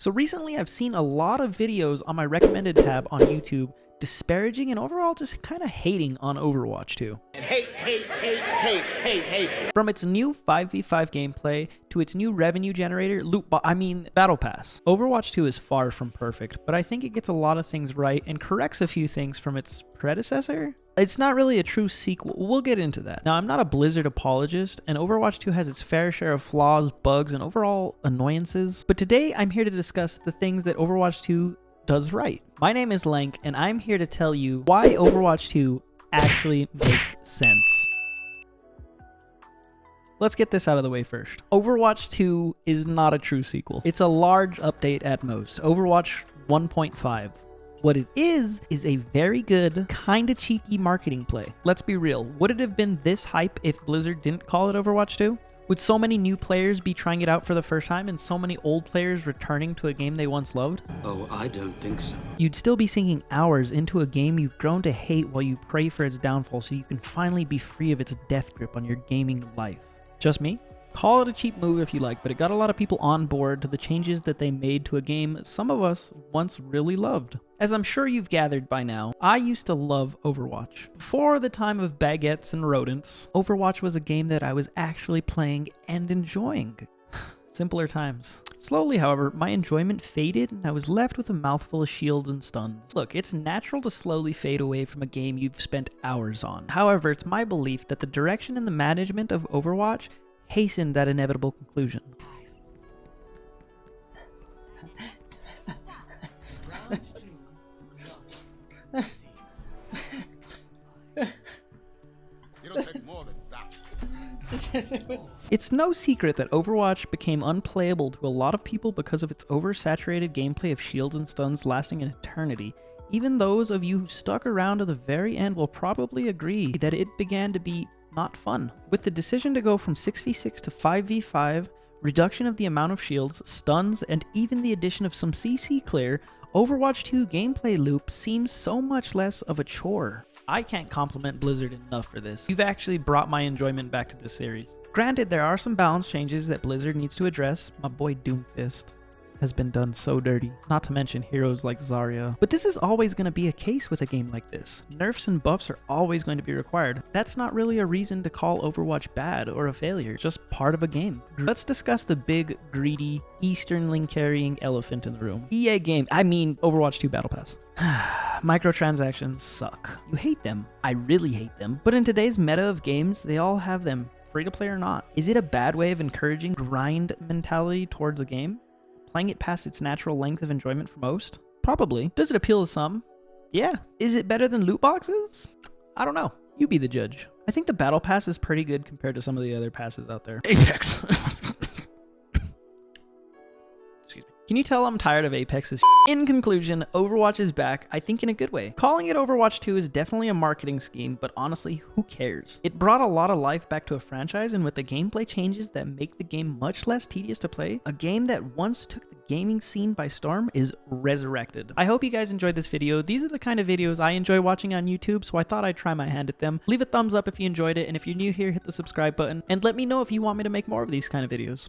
So recently I've seen a lot of videos on my recommended tab on YouTube disparaging and overall just kind of hating on Overwatch 2. Hate. From its new 5v5 gameplay to its new revenue generator, Battle Pass. Overwatch 2 is far from perfect, but I think it gets a lot of things right and corrects a few things from its predecessor. It's not really a true sequel. We'll get into that. Now, I'm not a Blizzard apologist, and Overwatch 2 has its fair share of flaws, bugs, and overall annoyances. But today, I'm here to discuss the things that Overwatch 2 does right. My name is Lank, and I'm here to tell you why Overwatch 2 actually makes sense. Let's get this out of the way first. Overwatch 2 is not a true sequel. It's a large update at most. Overwatch 1.5. What it is a very good, kinda cheeky marketing play. Let's be real, would it have been this hype if Blizzard didn't call it Overwatch 2? Would so many new players be trying it out for the first time and so many old players returning to a game they once loved? Oh, I don't think so. You'd still be sinking hours into a game you've grown to hate while you pray for its downfall so you can finally be free of its death grip on your gaming life. Just me? Call it a cheap move if you like, but it got a lot of people on board to the changes that they made to a game some of us once really loved. As I'm sure you've gathered by now, I used to love Overwatch. Before the time of baguettes and rodents, Overwatch was a game that I was actually playing and enjoying. Simpler times. Slowly, however, my enjoyment faded and I was left with a mouthful of shields and stuns. Look, it's natural to slowly fade away from a game you've spent hours on. However, it's my belief that the direction and the management of Overwatch hastened that inevitable conclusion. It'll take more than that. It's no secret that Overwatch became unplayable to a lot of people because of its oversaturated gameplay of shields and stuns lasting an eternity. Even those of you who stuck around to the very end will probably agree that it began to be not fun. With the decision to go from 6v6 to 5v5, reduction of the amount of shields, stuns, and even the addition of some CC clear, Overwatch 2 gameplay loop seems so much less of a chore. I can't compliment Blizzard enough for this. You've actually brought my enjoyment back to this series. Granted, there are some balance changes that Blizzard needs to address. My boy Doomfist has been done so dirty, not to mention heroes like Zarya. But this is always going to be a case with a game like this. Nerfs and buffs are always going to be required. That's not really a reason to call Overwatch bad or a failure, it's just part of a game. Let's discuss the big, greedy, Eastern link carrying elephant in the room. Overwatch 2 Battle Pass. Microtransactions suck. You hate them. I really hate them. But in today's meta of games, they all have them, free to play or not. Is it a bad way of encouraging grind mentality towards a game? Playing it past its natural length of enjoyment for most? Probably. Does it appeal to some? Yeah. Is it better than loot boxes? I don't know. You be the judge. I think the Battle Pass is pretty good compared to some of the other passes out there. Apex. Excuse me. Can you tell I'm tired of Apex's? In conclusion, Overwatch is back, I think in a good way. Calling it Overwatch 2 is definitely a marketing scheme, but honestly, who cares? It brought a lot of life back to a franchise, and with the gameplay changes that make the game much less tedious to play, a game that once took the gaming scene by storm is resurrected. I hope you guys enjoyed this video. These are the kind of videos I enjoy watching on YouTube, so I thought I'd try my hand at them. Leave a thumbs up if you enjoyed it, and if you're new here, hit the subscribe button, and let me know if you want me to make more of these kind of videos.